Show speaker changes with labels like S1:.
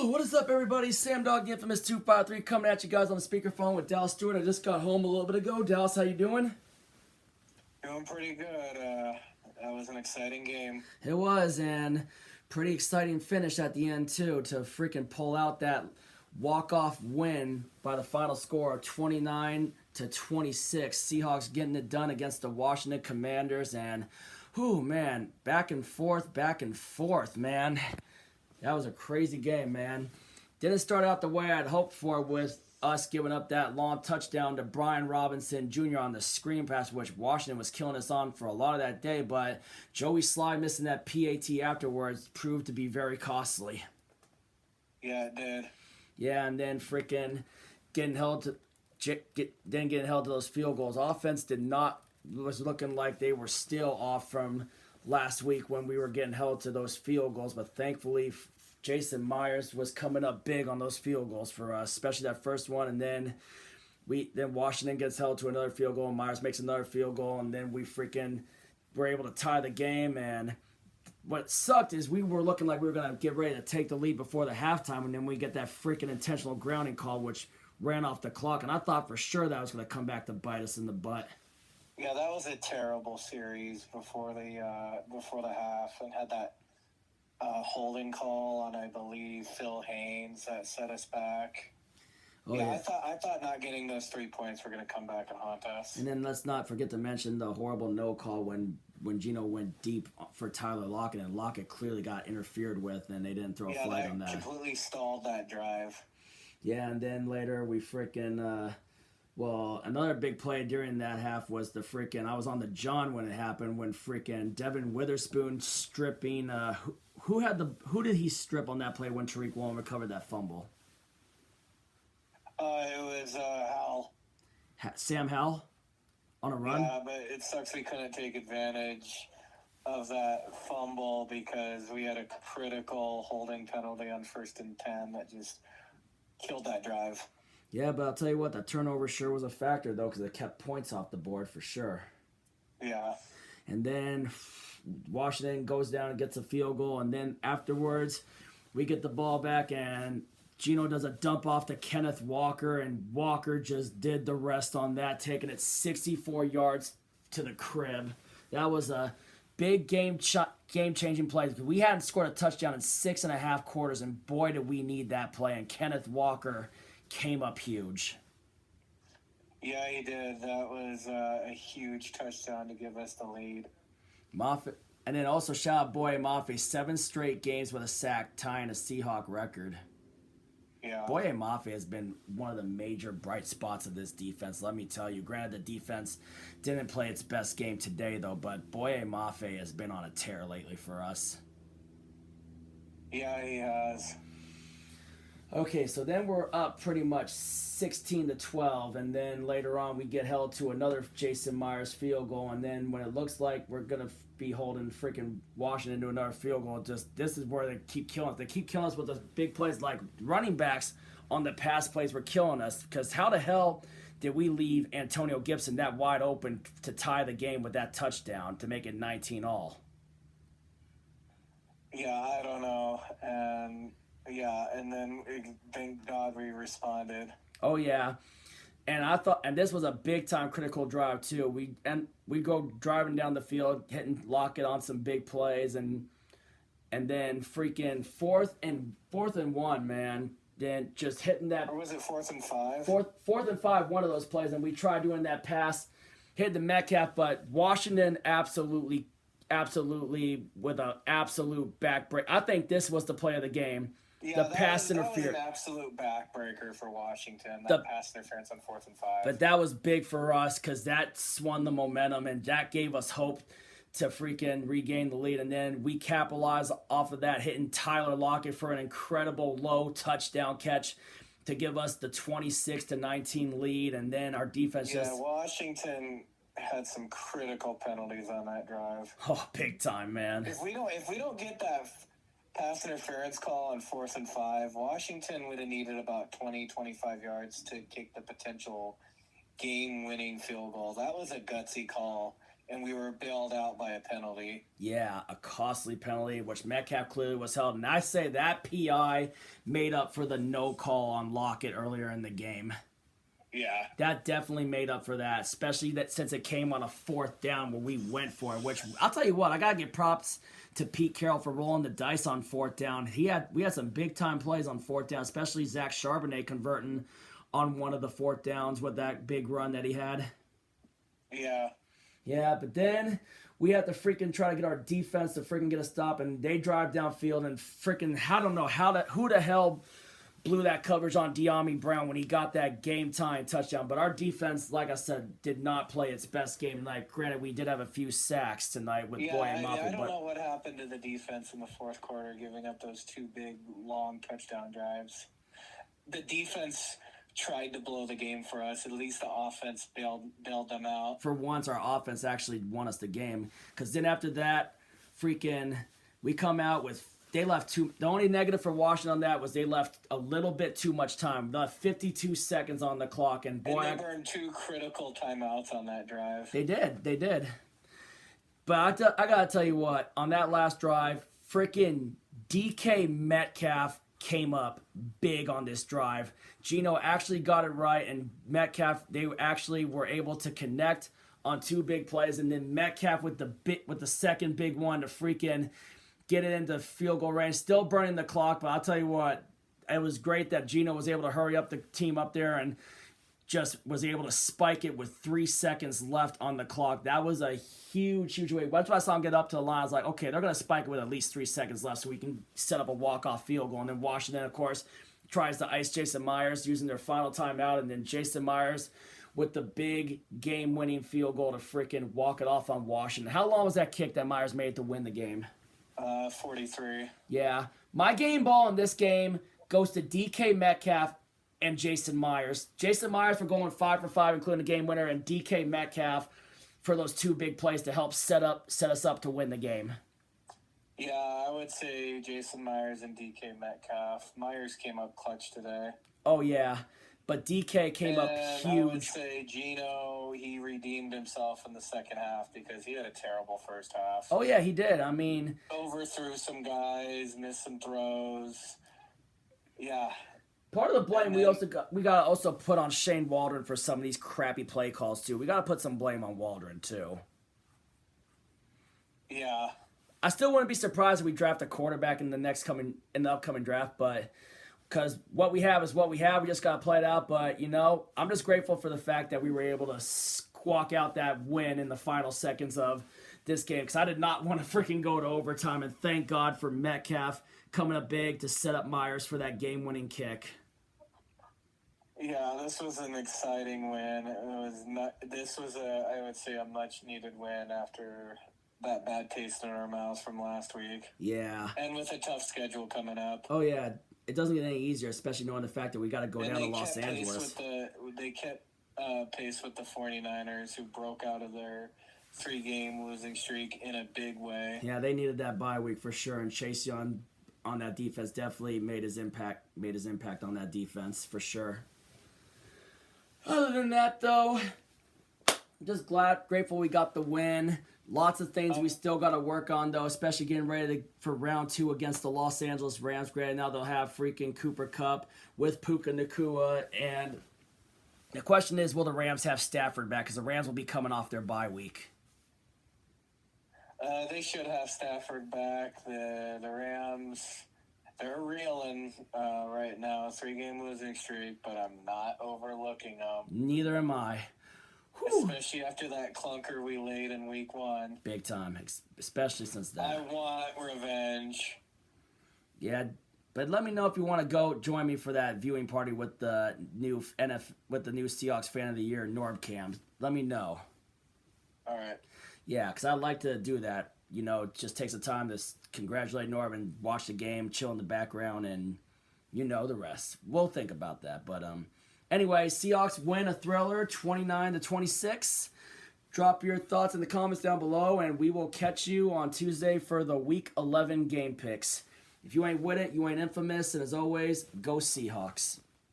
S1: What is up, everybody? Sam Dog Infamous 253 coming at you guys on the speakerphone with Dallas Stewart. I just got home a little bit ago. Dallas, how you doing?
S2: Doing pretty good. That was an exciting game.
S1: It was, and pretty exciting finish at the end too, to freaking pull out that walk-off win by the final score of 29-26. Seahawks getting it done against the Washington Commanders, and whew, man, back and forth, man. That was a crazy game, man. Didn't start out the way I'd hoped for with us giving up that long touchdown to Brian Robinson Jr. on the screen pass, which Washington was killing us on for a lot of that day, but Joey Sly missing that PAT afterwards proved to be very costly.
S2: Yeah, it did.
S1: Yeah, and then freaking getting held to those field goals. Offense was looking like they were still off from last week when we were getting held to those field goals, but thankfully Jason Myers was coming up big on those field goals for us, especially that first one, and then Washington gets held to another field goal, and Myers makes another field goal, and then we freaking were able to tie the game. And what sucked is we were looking like we were going to get ready to take the lead before the halftime, and then we get that freaking intentional grounding call, which ran off the clock, and I thought for sure that was going to come back to bite us in the butt.
S2: Yeah, that was a terrible series before the half, and had that holding call on, I believe, Phil Haynes that set us back. Oh, yeah. I thought not getting those 3 points were going to come back and haunt us.
S1: And then let's not forget to mention the horrible no call when Geno went deep for Tyler Lockett, and Lockett clearly got interfered with, and they didn't throw a flag on that.
S2: Completely stalled that drive.
S1: Yeah, and then later we freaking another big play during that half was the freaking, I was on the John when it happened, when freaking Devin Witherspoon stripping, who did he strip on that play when Tariq Woolen recovered that fumble?
S2: It was Hal.
S1: Sam Howell on a run?
S2: Yeah, but it sucks we couldn't take advantage of that fumble because we had a critical holding penalty on 1st and 10 that just killed that drive.
S1: Yeah, but I'll tell you what, the turnover sure was a factor, though, because it kept points off the board for sure.
S2: Yeah.
S1: And then Washington goes down and gets a field goal, and then afterwards we get the ball back, and Geno does a dump off to Kenneth Walker, and Walker just did the rest on that, taking it 64 yards to the crib. That was a big game-changing play, because we hadn't scored a touchdown in 6.5 quarters, and boy, did we need that play, and Kenneth Walker came up huge.
S2: Yeah, he did. That was a huge touchdown to give us the lead.
S1: Moffitt, and then also shout out Boye Mafe, 7 straight games with a sack, tying a Seahawk record.
S2: Yeah.
S1: Boye Mafe has been one of the major bright spots of this defense, let me tell you. Granted, the defense didn't play its best game today, though, but Boye Mafe has been on a tear lately for us.
S2: Yeah, he has.
S1: Okay, so then we're up pretty much 16-12, and then later on we get held to another Jason Myers field goal, and then when it looks like we're going to be holding freaking Washington to another field goal, this is where they keep killing us. They keep killing us with those big plays, like running backs on the pass plays were killing us, because how the hell did we leave Antonio Gibson that wide open to tie the game with that touchdown to make it 19-all?
S2: Yeah, I don't know, and... Yeah, and then thank God we responded.
S1: Oh yeah, and I thought, and this was a big time critical drive too. We go driving down the field, hitting Lockett on some big plays, and then freaking fourth and 1, man. Then just hitting that.
S2: Or was it 4th and 5?
S1: Fourth and 5, one of those plays, and we tried doing that pass, hit the Metcalf, but Washington absolutely with an absolute backbreak. I think this was the play of the game.
S2: Yeah,
S1: the pass interference.
S2: That was an absolute backbreaker for Washington, that pass interference on 4th and 5.
S1: But that was big for us because that swung the momentum, and that gave us hope to freaking regain the lead. And then we capitalized off of that, hitting Tyler Lockett for an incredible low touchdown catch to give us the 26-19 lead. And then our defense
S2: Washington had some critical penalties on that drive.
S1: Oh, big time, man.
S2: If we don't get that pass interference call on 4th and 5, Washington would have needed about 20-25 yards to kick the potential game-winning field goal. That was a gutsy call and we were bailed out by a penalty.
S1: Yeah, a costly penalty, which Metcalf clearly was held. And I say that PI made up for the no call on Lockett earlier in the game.
S2: Yeah.
S1: That definitely made up for that, especially that since it came on a 4th down where we went for it, which I'll tell you what, I got to give props to Pete Carroll for rolling the dice on 4th down. We had some big-time plays on 4th down, especially Zach Charbonnet converting on one of the 4th downs with that big run that he had.
S2: Yeah.
S1: Yeah, but then we have to freaking try to get our defense to freaking get a stop, and they drive downfield and freaking, I don't know who the hell blew that coverage on De'Ami Brown when he got that game-time touchdown. But our defense, like I said, did not play its best game tonight. Granted, we did have a few sacks tonight with Boy and Muffin.
S2: I don't know what happened to the defense in the 4th quarter, giving up those 2 big, long touchdown drives. The defense tried to blow the game for us. At least the offense bailed them out.
S1: For once, our offense actually won us the game. Because then after that, freaking, we come out with, they left the only negative for Washington on that was they left a little bit too much time. Left 52 seconds on the clock. And boy,
S2: they burned 2 critical timeouts on that drive.
S1: They did. But I got to tell you what, on that last drive, freaking DK Metcalf came up big on this drive. Gino actually got it right, and Metcalf, they actually were able to connect on 2 big plays, and then Metcalf with the second big one to freaking get it into field goal range, still burning the clock. But I'll tell you what, it was great that Gino was able to hurry up the team up there and just was able to spike it with 3 seconds left on the clock. That was a huge way. Once I saw him get up to the line, I was like, okay, they're going to spike it with at least 3 seconds left so we can set up a walk-off field goal. And then Washington, of course, tries to ice Jason Myers using their final timeout. And then Jason Myers with the big game-winning field goal to freaking walk it off on Washington. How long was that kick that Myers made to win the game?
S2: 43.
S1: Yeah. My game ball in this game goes to DK Metcalf and Jason Myers. Jason Myers for going 5 for 5, including the game winner, and DK Metcalf for those 2 big plays to help set us up to win the game.
S2: Yeah, I would say Jason Myers and DK Metcalf. Myers came up clutch today.
S1: Oh, yeah. But DK came up huge.
S2: I would say Gino, he redeemed himself in the second half because he had a terrible first half.
S1: Oh, yeah, he did. I mean,
S2: overthrew some guys, missed some throws. Yeah.
S1: Part of the blame we got to also put on Shane Waldron for some of these crappy play calls too. We got to put some blame on Waldron too.
S2: Yeah.
S1: I still wouldn't be surprised if we draft a quarterback in the upcoming draft, but because what we have is what we have. We just got to play it out. But I'm just grateful for the fact that we were able to squawk out that win in the final seconds of this game, because I did not want to freaking go to overtime. And thank God for Metcalf coming up big to set up Myers for that game-winning kick.
S2: Yeah, this was an exciting win. This was I would say, a much-needed win after that bad taste in our mouths from last week.
S1: Yeah.
S2: And with a tough schedule coming up.
S1: Oh, yeah. It doesn't get any easier, especially knowing the fact that we got to go down to Los Angeles.
S2: They kept pace with the 49ers, who broke out of their 3-game losing streak in a big way.
S1: Yeah, they needed that bye week for sure, and Chase Young on that defense definitely made his impact on that defense for sure. Other than that, though, I'm just grateful we got the win. Lots of things we still got to work on, though, especially getting ready for round 2 against the Los Angeles Rams. Granted, now they'll have freaking Cooper Kupp with Puka Nacua, and the question is, will the Rams have Stafford back? Because the Rams will be coming off their bye week.
S2: They should have Stafford back. The Rams, they're reeling right now. 3-game losing streak, but I'm not overlooking them.
S1: Neither am I.
S2: Especially after that clunker we laid in week 1.
S1: Big time, especially since that.
S2: I want revenge.
S1: Yeah, but let me know if you want to go join me for that viewing party with the new Seahawks Fan of the Year, Norb Cam. Let me know.
S2: All right.
S1: Yeah, because I'd like to do that. It just takes the time to congratulate Norb and watch the game, chill in the background, and the rest. We'll think about that, but anyway, Seahawks win a thriller, 29-26. Drop your thoughts in the comments down below, and we will catch you on Tuesday for the Week 11 game picks. If you ain't with it, you ain't infamous, and as always, go Seahawks.